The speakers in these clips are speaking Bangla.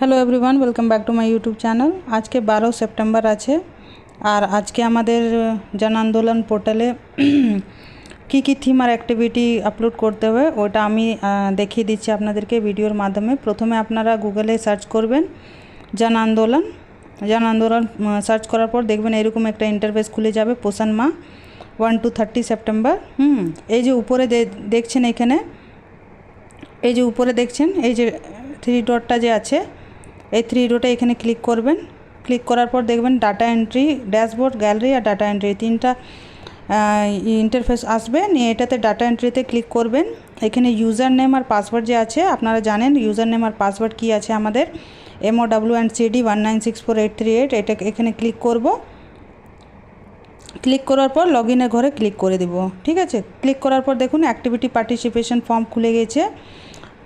Hello everyone, welcome back to my YouTube channel. আজকে 12 সেপ্টেম্বর আছে আর আজকে আমাদের জন আন্দোলন পোর্টালে কি থিম আর অ্যাক্টিভিটি আপলোড করতে হবে ওটা আমি দেখিয়ে দিচ্ছি আপনাদেরকে ভিডিওর মাধ্যমে। প্রথমে আপনারা গুগলে সার্চ করবেন জন আন্দোলন সার্চ করার পর দেখবেন এরকম একটা ইন্টারফেস খুলে যাবে। পোষণ মাহ 1 to 30 সেপ্টেম্বর। এই যে উপরে দেখছেন, এখানে এই যে উপরে দেখছেন এই যে 3 ডটটা যে আছে, এই 3 ডটে এখানে ক্লিক করবেন। ক্লিক করার পর দেখবেন ডাটা এন্ট্রি, ড্যাশবোর্ড, গ্যালারি আর ডাটা এন্ট্রি তিনটা ইন্টারফেস আসবে। নিয়ে এটাতে ডাটা এন্ট্রিতে ক্লিক করবেন। এখানে ইউজার নেম আর পাসওয়ার্ড যে আছে, আপনারা জানেন ইউজার নেম আর পাসওয়ার্ড কী আছে আমাদের, MOW&CD 1964838। এটা এখানে ক্লিক করব। ক্লিক করার পর লগ ইনের ঘরে ক্লিক করে দেব। ঠিক আছে, ক্লিক করার পর দেখুন অ্যাক্টিভিটি পার্টিসিপেশন ফর্ম খুলে গেছে।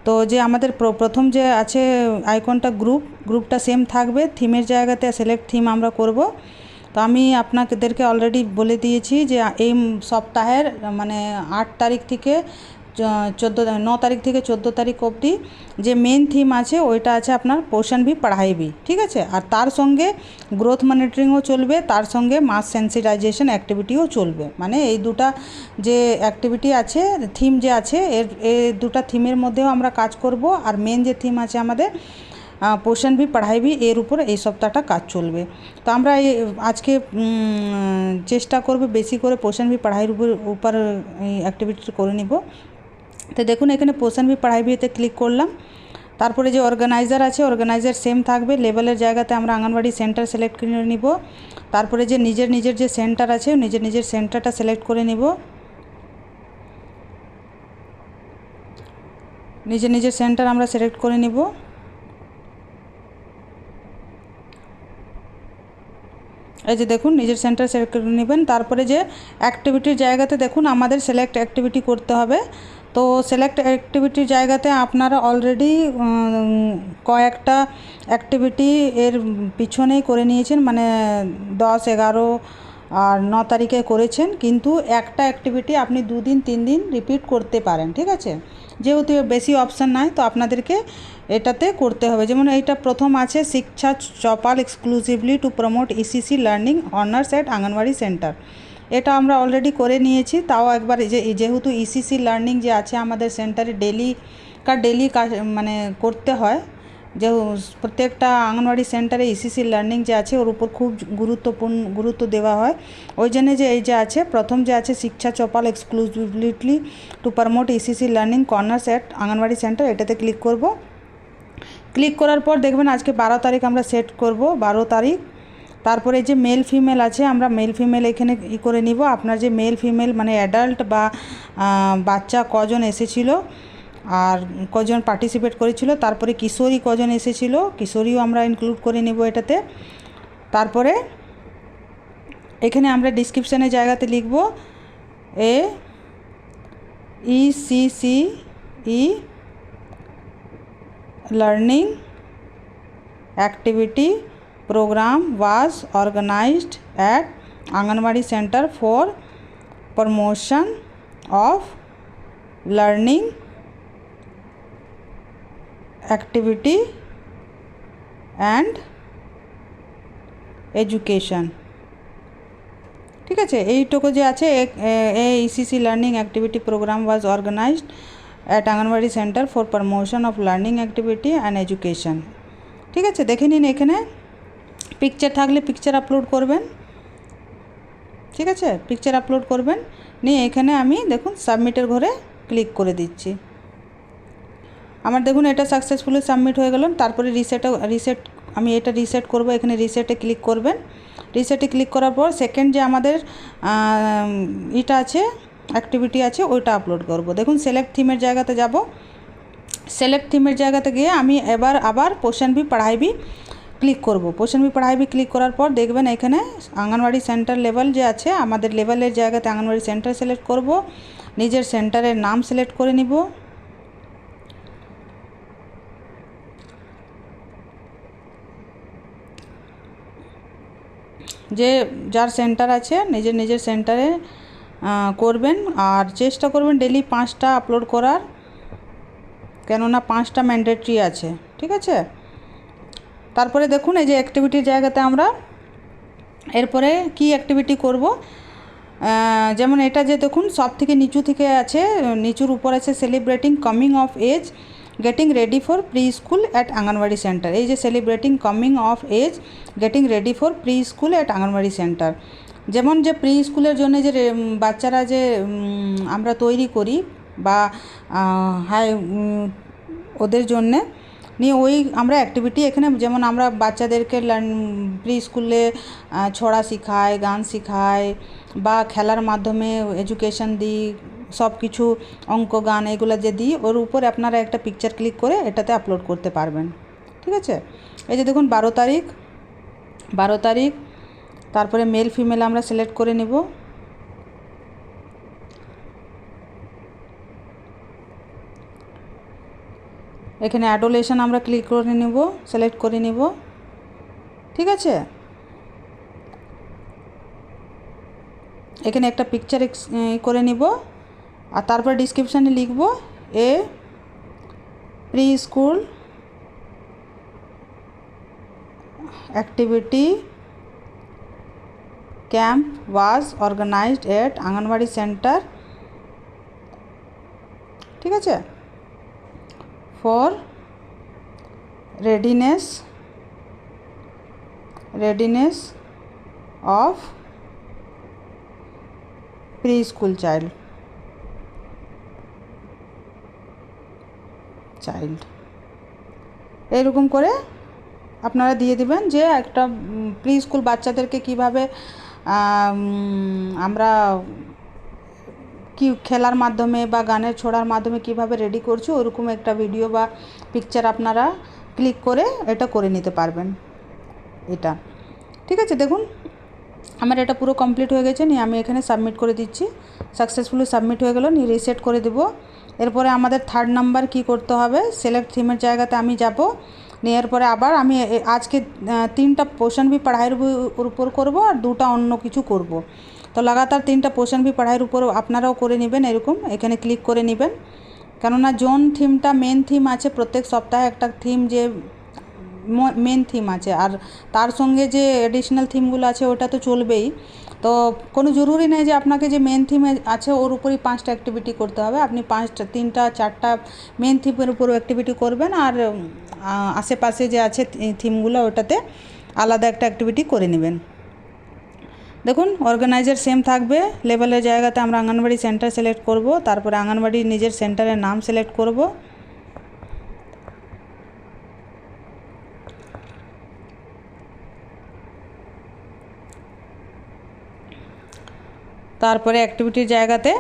তো যে আমাদের প্রথম যে আছে আইকনটা গ্রুপটা সেম থাকবে। থিমের জায়গাতে সিলেক্ট থিম আমরা করব। তো আমি আপনাদেরকে অলরেডি বলে দিয়েছি যে এই সপ্তাহের মানে 8 তারিখ থেকে 9 তারিখ থেকে 14 তারিখ অবধি যে মেন থিম আছে ওইটা আছে আপনার পোষণ ভি পড়াই ভি। ঠিক আছে, আর তার সঙ্গে গ্রোথ মনিটরিংও চলবে, তার সঙ্গে মাস সেন্সিটাইজেশন অ্যাক্টিভিটিও চলবে। মানে এই দুটা যে অ্যাক্টিভিটি আছে, থিম যে আছে, এই দুটা থিমের মধ্যেও আমরা কাজ করব। আর মেন যে থিম আছে আমাদের পোষণ ভি পড়াই ভি, এর উপর এই সপ্তাহটা কাজ চলবে। তো আমরা আজকে চেষ্টা করব বেশি করে পোষণ ভি পড়াইয়ের উপর অ্যাক্টিভিটি করে নিব। তো দেখুন এখানে পোষণ ভি পড়াই ভিতে ক্লিক করলাম। তারপরে যে অর্গানাইজার আছে, অর্গানাইজার সেম থাকবে। লেভেলের জায়গাতে আমরা আঙ্গনওয়াড়ি সেন্টার সিলেক্ট করে নিব। তারপরে যে নিজের যে সেন্টার আছে, নিজের সেন্টারটা সিলেক্ট করে নিব। নিজের সেন্টার আমরা সিলেক্ট করে নিব। এই যে দেখুন নিজের সেন্টার সিলেক্ট করে নেবেন। তারপরে যে অ্যাক্টিভিটির জায়গাতে দেখুন আমাদের সিলেক্ট অ্যাক্টিভিটি করতে হবে। তো সিলেক্ট অ্যাক্টিভিটির জায়গাতে আপনারা অলরেডি কয়েকটা অ্যাক্টিভিটি এর পিছনেই করে নিয়েছেন, মানে 10, 11 আর 9 তারিখে করেছেন, কিন্তু একটা অ্যাক্টিভিটি আপনি 2 দিন 3 দিন রিপিট করতে পারেন। ঠিক আছে, যেহেতু বেশি অপশান নাই তো আপনাদেরকে এটাতে করতে হবে। যেমন এইটা প্রথম আছে Shiksha Chaupal exclusively to promote ECC learning corners at anganwadi centre. এটা আমরা অলরেডি করে নিয়েছি, তাও একবার যেহেতু ECC লার্নিং যে আছে আমাদের সেন্টারে ডেলি কাজ মানে করতে হয়, যে প্রত্যেকটা আঙ্গনওয়াড়ি সেন্টারে ECC লার্নিং যে আছে ওর উপর খুব গুরুত্ব দেওয়া হয়। ওই জন্য যে এই যে আছে প্রথম যে আছে Shiksha Chaupal exclusively to promote ECC learning corners at anganwadi centre, এটাতে ক্লিক করব। ক্লিক করার পর দেখবেন আজকে 12 তারিখ আমরা সেট করব, 12 তারিখ। তারপরে যে মেল ফিমেল আছে, আমরা মেল ফিমেল এখানে করে নিব। আপনার যে মেল ফিমেল মানে অ্যাডাল্ট বা বাচ্চা কজন এসেছিল আর কজন পার্টিসিপেট করেছিল, তারপরে কিশোরী কজন এসেছিল, কিশোরীও আমরা ইনক্লুড করে নেব এটাতে। তারপরে এখানে আমরা ডিসক্রিপশানের জায়গাতে লিখব ECCE learning activity program was organized at Anganwadi Center for promotion of learning activity and education। ঠিক আছে, এইটুকু যে আছে ECC learning activity programme was organised at anganwadi centre for promotion of learning activity and education. ঠিক আছে, দেখে নিন এখানে পিকচার থাকলে পিকচার আপলোড করবেন। ঠিক আছে, পিকচার আপলোড করবেন। নিয়ে এখানে আমি দেখুন সাবমিটের ঘরে ক্লিক করে দিচ্ছি। আমার দেখুন এটা সাকসেসফুলি সাবমিট হয়ে গেল। তারপরে আমি এটা রিসেট করব। এখানে রিসেটে ক্লিক করবেন। রিসেটে ক্লিক করার পর সেকেন্ড যে আমাদের এটা আছে অ্যাক্টিভিটি আছে ওইটা আপলোড করব। দেখুন সিলেক্ট থিমের জায়গাতে যাব। সিলেক্ট থিমের জায়গাতে গিয়ে আমি আবার পোষণ ভি পড়াই ভি ক্লিক করব। পোষণ ভি পড়াই ভি ক্লিক করার পর দেখবেন এখানে আঙ্গনওয়াড়ি সেন্টার লেভেল যে আছে, আমাদের লেভেলের জায়গাতে আঙ্গনওয়াড়ি সেন্টার সিলেক্ট করব। নিজের সেন্টারের নাম সিলেক্ট করে নিব। যে যার সেন্টার আছে নিজের সেন্টারে করবেন। আর চেষ্টা করবেন ডেলি 5টা আপলোড করার, কেননা 5টা ম্যান্ডেটরি আছে। ঠিক আছে, তারপরে দেখুন এই যে অ্যাক্টিভিটির জায়গাতে আমরা এরপরে কি অ্যাক্টিভিটি করব, যেমন এটা যে দেখুন সব থেকে নিচু থেকে আছে, নিচুর উপর আছে celebrating coming of age getting ready for pre school at anganwadi centre. এই যে celebrating coming of age getting ready for pre school at anganwadi centre, যেমন যে প্রি স্কুলের জন্য যে বাচ্চারা যে আমরা তৈরি করি বা হাই ওদের জন্যে নিয়ে ওই আমরা অ্যাক্টিভিটি এখানে, যেমন আমরা বাচ্চাদেরকে প্রি স্কুলে ছড়া শেখাই, গান শেখাই বা খেলার মাধ্যমে এডুকেশন দিই, সব কিছু অঙ্ক গান এগুলো যে দিই, ওর উপরে আপনারা একটা পিকচার ক্লিক করে এটাতে আপলোড করতে পারবেন। ঠিক আছে, এই যে দেখুন 12 তারিখ, তারপরে মেল ফিমেল আমরা সিলেক্ট করে নেব। এখানে অ্যাডোলেশন আমরা ক্লিক করে নেব, সিলেক্ট করে নেব। ঠিক আছে, এখানে একটা পিকচার করে নিব আর তারপর ডিসক্রিপশানে লিখব a preschool activity camp was organised at anganwadi centre. ঠিক আছে, for readiness of preschool child এরকম করে আপনারা দিয়ে দিবেন যে একটা প্রি স্কুল বাচ্চাদেরকে কীভাবে আমরা কি খেলার মাধ্যমে বা গানের ছোড়ার মাধ্যমে কিভাবে রেডি করছি, ওরকম একটা ভিডিও বা পিকচার আপনারা ক্লিক করে এটা করে নিতে পারবেন এটা। ঠিক আছে, দেখুন আমার এটা পুরো কমপ্লিট হয়ে গেছে, নিয়ে আমি এখানে সাবমিট করে দিচ্ছি। সাকসেসফুলি সাবমিট হয়ে গেল, নিয়ে রিসেট করে দেব। এরপরে আমাদের 3rd নাম্বার কি করতে হবে, সিলেক্ট থিমের জায়গাতে আমি যাব, নিয়ে এরপরে আবার আমি আজকে 3টা পোর্শন বি পড়াইয়ের উপর করব আর 2টা অন্য কিছু করব। তো লাগাতার 3টা পোর্শন বি পড়াইয়ের উপর আপনারাও করে নেবেন, এরকম এখানে ক্লিক করে নেবেন। কেননা জোন থিমটা মেন থিম আছে, প্রত্যেক সপ্তাহে একটা থিম যে মেন থিম আছে, আর তার সঙ্গে যে এডিশনাল থিমগুলো আছে ওটা তো চলবেই। তো কোনো জরুরি নেই যে আপনাকে যে মেন থিমে আছে ওর উপরই 5টা অ্যাক্টিভিটি করতে হবে। আপনি 3টা 4টা মেন থিমের উপরও অ্যাক্টিভিটি করবেন, আর আশেপাশে যে আছে থিমগুলো ওটাতে আলাদা একটা অ্যাক্টিভিটি করে নেবেন। দেখুন অর্গানাইজার সেম থাকবে, লেভেলের জায়গাতে আমরা আঙ্গনওয়াড়ি সেন্টার সিলেক্ট করব, তারপরে আঙ্গনওয়াড়ি নিজের সেন্টারের নাম সিলেক্ট করব। তারপরে অ্যাক্টিভিটির জায়গাতে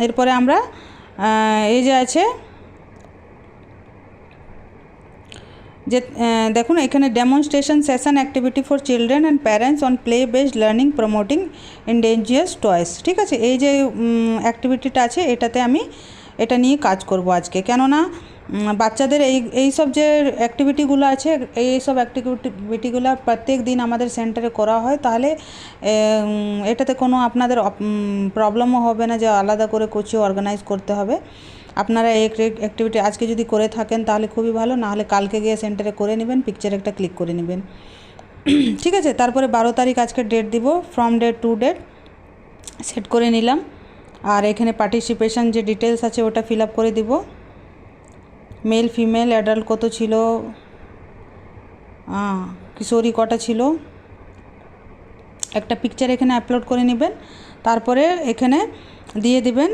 এরপরে আমরা এই যে আছে যে দেখুন এখানে demonstration session activity for children and parents on play based learning promoting indigenous toys. ঠিক আছে, এই যে অ্যাক্টিভিটিটা আছে এটাতে আমি এটা নিয়ে কাজ করব আজকে, কেননা বাচ্চাদের এই সব যে অ্যাক্টিভিটিগুলো আছে এই সব অ্যাক্টিভিটিগুলো প্রত্যেক দিন আমাদের সেন্টারে করা হয়, তাহলে এটাতে কোনো আপনাদের প্রবলেমও হবে না যে আলাদা করে কিছু অর্গানাইজ করতে হবে। আপনারা এই অ্যাক্টিভিটি আজকে যদি করে থাকেন তাহলে খুবই ভালো, নাহলে কালকে গিয়ে সেন্টারে করে নেবেন, পিকচার একটা ক্লিক করে নেবেন। ঠিক আছে, তারপরে 12 তারিখ আজকে ডেট দিব, from date to date set করে নিলাম। আর এখানে পার্টিসিপেশন যে ডিটেলস আছে ওটা ফিল আপ করে দিব, মেল ফিমেল অ্যাডাল্ট কত ছিল, কিশোরী কটা ছিল, একটা পিকচার এখানে আপলোড করে নেবেন। তারপরে এখানে দিয়ে দিবেন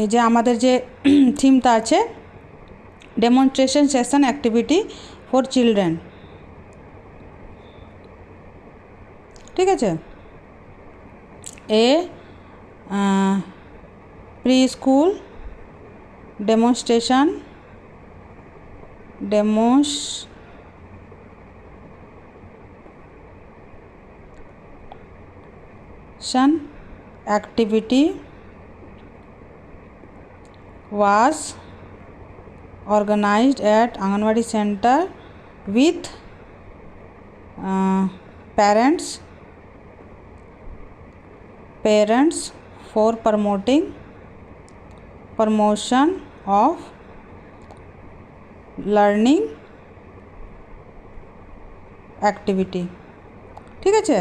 এই যে আমাদের যে থিমটা আছে demonstration session activity for children. ঠিক আছে, a pre school demonstration activity was organized at Anganwadi Center with parents for promotion of learning activity. ঠিক আছে,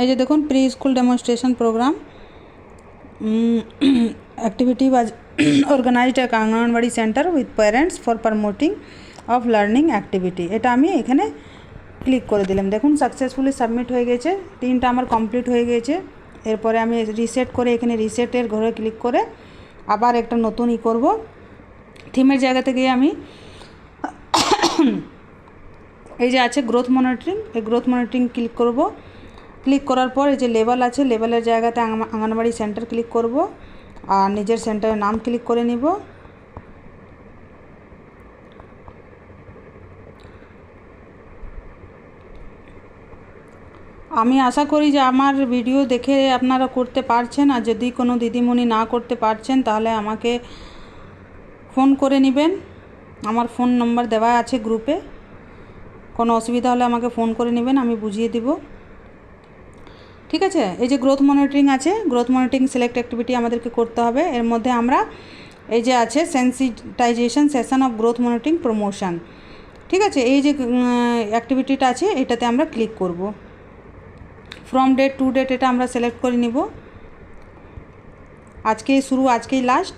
এই যে দেখুন pre school demonstration programme activity was organized at Anganwadi center with parents for promoting of learning activity। এটা আমি এখানে ক্লিক করে দিলাম। দেখুন সাকসেসফুলি সাবমিট হয়ে গেছে, 3টা আমার কমপ্লিট হয়ে গেছে। এরপরে আমি রিসেট করে এখানে রিসেটের ঘরে ক্লিক করে আবার একটা নতুন করব। থিমের জায়গাতে গিয়ে আমি এই যে আছে গ্রোথ মনিটরিং, এই গ্রোথ মনিটরিং ক্লিক করব। ক্লিক করার পর এই যে লেভেল আছে, লেভেলের জায়গাতে আঙ্গনবাড়ি সেন্টার ক্লিক করব আর নিজের সেন্টারের নাম ক্লিক করে নিব। আমি আশা করি যে আমার ভিডিও দেখে আপনারা করতে পারছেন, আর যদি কোনো দিদিমণি না করতে পারছেন তাহলে আমাকে ফোন করে নেবেন। আমার ফোন নম্বর দেওয়া আছে গ্রুপে, কোনো অসুবিধা হলে আমাকে ফোন করে নেবেন, আমি বুঝিয়ে দেব। ঠিক আছে, এই যে গ্রোথ মনিটরিং আছে, গ্রোথ মনিটরিং সিলেক্ট অ্যাক্টিভিটি আমাদেরকে করতে হবে। এর মধ্যে আমরা এই যে আছে sensitisation session of growth monitoring promotion. ঠিক আছে, এই যে অ্যাক্টিভিটিটা আছে এটাতে আমরা ক্লিক করব। ফ্রম ডেট টু ডেট এটা আমরা সিলেক্ট করে নিব। আজকেই শুরু, আজকেই লাস্ট।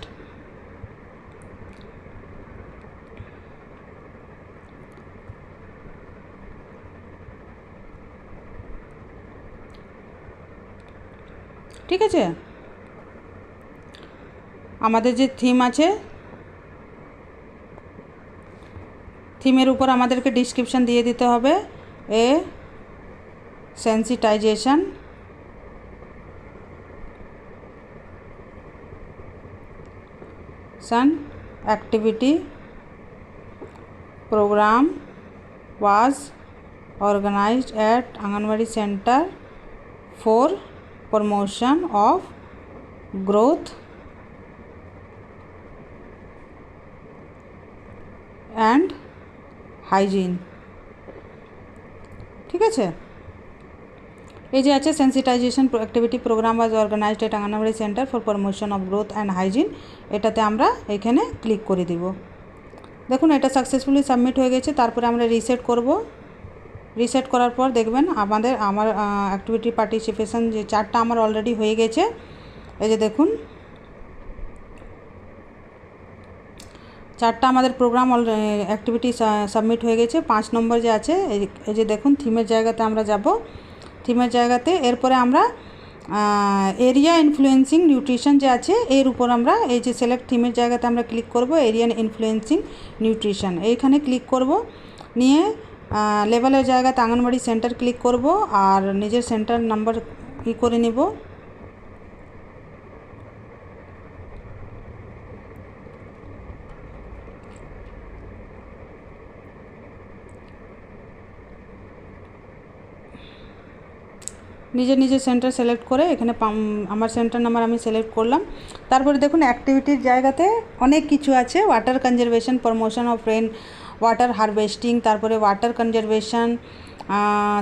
ঠিক আছে, আমাদের যে থিম আছে, থিমের উপর আমাদেরকে ডিসক্রিপশান দিয়ে দিতে হবে। এ sensitisation activity program was organized at Anganwadi Center for promotion of growth and hygiene। ঠিক আছে, এই যে আছে sensitisation activity programme was organised at anganwadi centre for promotion of growth and hygiene, এটাতে আমরা এখানে ক্লিক করে দিব। দেখুন এটা সাকসেসফুলি সাবমিট হয়ে গেছে। তারপরে আমরা রিসেট করব। রিসেট করার পর দেখবেন আমার অ্যাক্টিভিটি পার্টিসিপেশন যে 4টা আমার অলরেডি হয়ে গেছে। এই যে দেখুন 4টা আমাদের প্রোগ্রাম অ্যাক্টিভিটি সাবমিট হয়ে গেছে। 5 নম্বর যে আছে এই যে দেখুন থিমের জায়গাতে আমরা যাব। থিমের জায়গাতে এরপরে আমরা এরিয়া ইনফ্লুয়েন্সিং নিউট্রিশন যে আছে এর উপর আমরা এই যে সিলেক্ট থিমের জায়গাতে আমরা ক্লিক করব। এরিয়া ইনফ্লুয়েন্সিং নিউট্রিশন এইখানে ক্লিক করব, নিয়ে লেভেলের জায়গাতে আঙ্গনওয়াড়ি সেন্টার ক্লিক করব আর নিজের সেন্টার নাম্বার করে নিব। নিজের নিজের সেন্টার সিলেক্ট করে এখানে আমার সেন্টার নাম্বার আমি সিলেক্ট করলাম। তারপরে দেখুন অ্যাক্টিভিটির জায়গাতে অনেক কিছু আছে। Water conservation, promotion of rain water harvesting, তারপরে water conservation,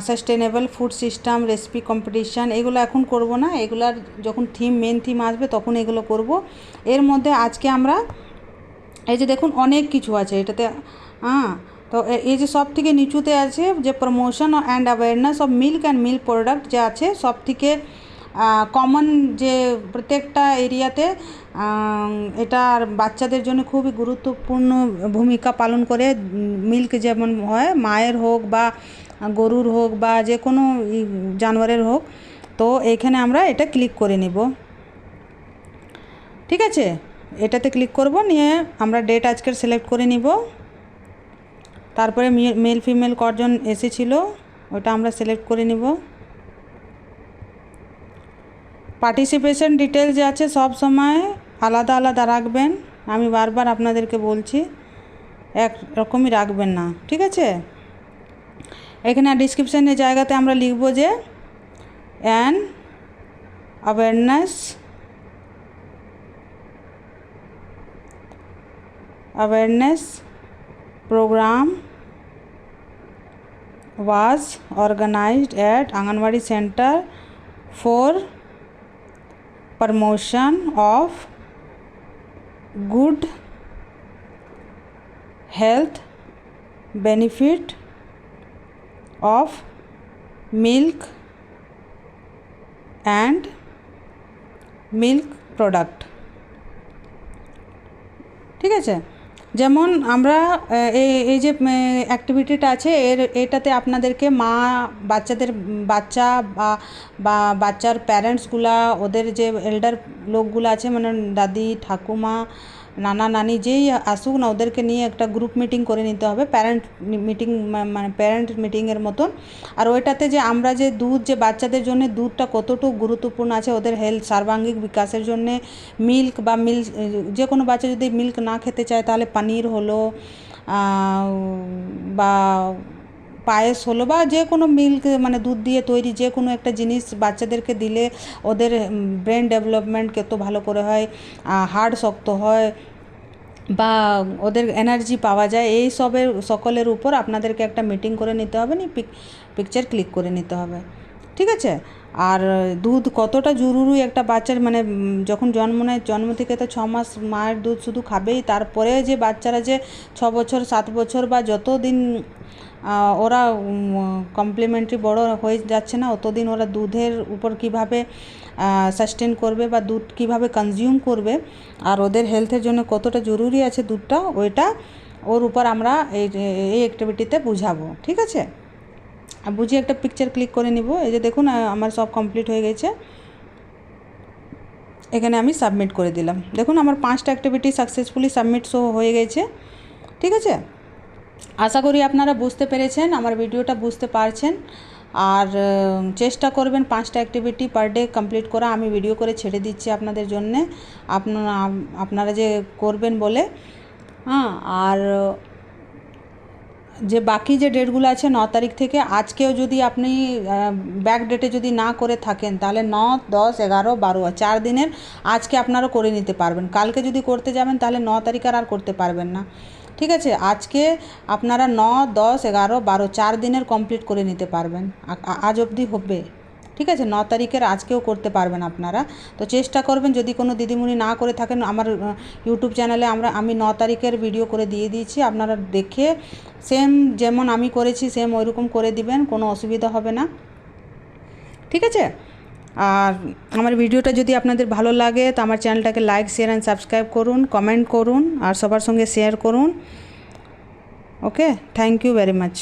sustainable food system, recipe competition, এগুলো এখন করব না, এগুলার যখন মেন থিম আসবে তখন এগুলো করব। এর মধ্যে আজকে আমরা এই যে দেখুন অনেক কিছু আছে এটাতে। তো এই যে সব থেকে নিচুতে আছে যে promotion and awareness of milk and milk product যে আছে সব থেকে কমন, যে প্রত্যেকটা এরিয়াতে এটা বাচ্চাদের জন্য খুবই গুরুত্বপূর্ণ ভূমিকা পালন করে। মিল্ক যেমন হয়, মায়ের হোক বা গরুর হোক বা যে কোনো জানোয়ারের হোক, তো এইখানে আমরা এটা ক্লিক করে নিব। ঠিক আছে, এটাতে ক্লিক করব, নিয়ে আমরা ডেট আজকের সিলেক্ট করে নিব। তারপরে মেল ফিমেল কজন এসেছিলো ওটা আমরা সিলেক্ট করে নিব। পার্টিসিপেশন ডিটেল যে আছে সব সময় আলাদা আলাদা রাখবেন, আমি বারবার আপনাদেরকে বলছি, এক রকমই রাখবেন না। ঠিক আছে, এখানে ডিসক্রিপশানের জায়গাতে আমরা লিখব যে an awareness program was organized at Anganwadi Center for promotion of good health benefit of milk and milk product. ঠিক আছে, যেমন আমরা এই যে অ্যাক্টিভিটিটা আছে এটাতে আপনাদেরকে বাচ্চা বা বাচ্চার প্যারেন্টসগুলা, ওদের যে এল্ডার লোকগুলো আছে মানে দাদি ঠাকুমা নানা নানি যেই আসুক না, ওদেরকে নিয়ে একটা গ্রুপ মিটিং করে নিতে হবে, প্যারেন্ট মিটিং মানে প্যারেন্ট মিটিংয়ের মতন। আর ওইটাতে যে আমরা যে দুধ, যে বাচ্চাদের জন্য দুধটা কতটুকু গুরুত্বপূর্ণ আছে ওদের হেলথ সার্বাঙ্গিক বিকাশের জন্যে, মিল্ক যে কোনো বাচ্চা যদি মিল্ক না খেতে চায় তাহলে পানির হলো বা পায়েস হলো বা যে কোনো মিল্ক মানে দুধ দিয়ে তৈরি যে কোনো একটা জিনিস বাচ্চাদেরকে দিলে ওদের ব্রেন ডেভেলপমেন্ট কত ভালো করে হয়, হাড় শক্ত হয় বা ওদের এনার্জি পাওয়া যায়, এই সকলের উপর আপনাদেরকে একটা মিটিং করে নিতে হবে, পিকচার ক্লিক করে নিতে হবে। ঠিক আছে, আর দুধ কতটা জরুরি একটা বাচ্চার, মানে যখন জন্ম থেকে তো 6 মাস মায়ের দুধ শুধু খাবেই, তারপরে যে বাচ্চারা যে 6 বছর 7 বছর বা যত দিন ওরা কমপ্লিমেন্টারি বড় হয়ে যাচ্ছে না, অতদিন ওরা দুধের উপর কিভাবে সাস্টেন করবে বা দুধ কিভাবে কনজিউম করবে আর ওদের হেলথের জন্য কতটা জরুরি আছে দুধটা, ওর উপর আমরা এই অ্যাক্টিভিটিতে বুঝাবো। ঠিক আছে, বুঝিয়ে একটা পিকচার ক্লিক করে নিব। এই যে দেখুন আমার সব কমপ্লিট হয়ে গেছে, এখানে আমি সাবমিট করে দিলাম। দেখুন আমার 5টা অ্যাক্টিভিটি সাকসেসফুলি সাবমিট হয়ে গেছে। ঠিক আছে, আশা করি আপনারা বুঝতে পেরেছেন, আমার ভিডিওটা বুঝতে পারছেন। আর চেষ্টা করবেন 5টা অ্যাক্টিভিটি পার ডে কমপ্লিট করা। আমি ভিডিও করে ছেড়ে দিচ্ছি আপনাদের জন্যে, আপনারা যে করবেন বলে। হ্যাঁ, আর যে বাকি যে ডেটগুলো আছে 9 তারিখ থেকে, আজকেও যদি আপনি ব্যাক ডেটে যদি না করে থাকেন তাহলে 9, 10, 11, 12 4 দিনের আজকে আপনারা করে নিতে পারবেন। কালকে যদি করতে যাবেন তাহলে 9 তারিখ আর করতে পারবেন না। ঠিক আছে, আজকে আপনারা 9, 10, 11, 12 4 দিনের কমপ্লিট করে নিতে পারবেন, আজ অবধি হবে। ঠিক আছে, 9 তারিখের আজকেও করতে পারবেন আপনারা। তো চেষ্টা করবেন, যদি কোনো দিদিমণি না করে থাকেন, আমার ইউটিউব চ্যানেলে আমি 9 তারিখের ভিডিও করে দিয়ে দিয়েছি, আপনারা দেখে সেম যেমন আমি করেছি সেম ওইরকম করে দিবেন, কোনো অসুবিধা হবে না। ঠিক আছে, আর আমার ভিডিওটা যদি আপনাদের ভালো লাগে তো আমার চ্যানেলটাকে লাইক, শেয়ার অ্যান্ড সাবস্ক্রাইব করুন, কমেন্ট করুন আর সবার সঙ্গে শেয়ার করুন। ওকে, থ্যাংক ইউ ভেরি মাচ।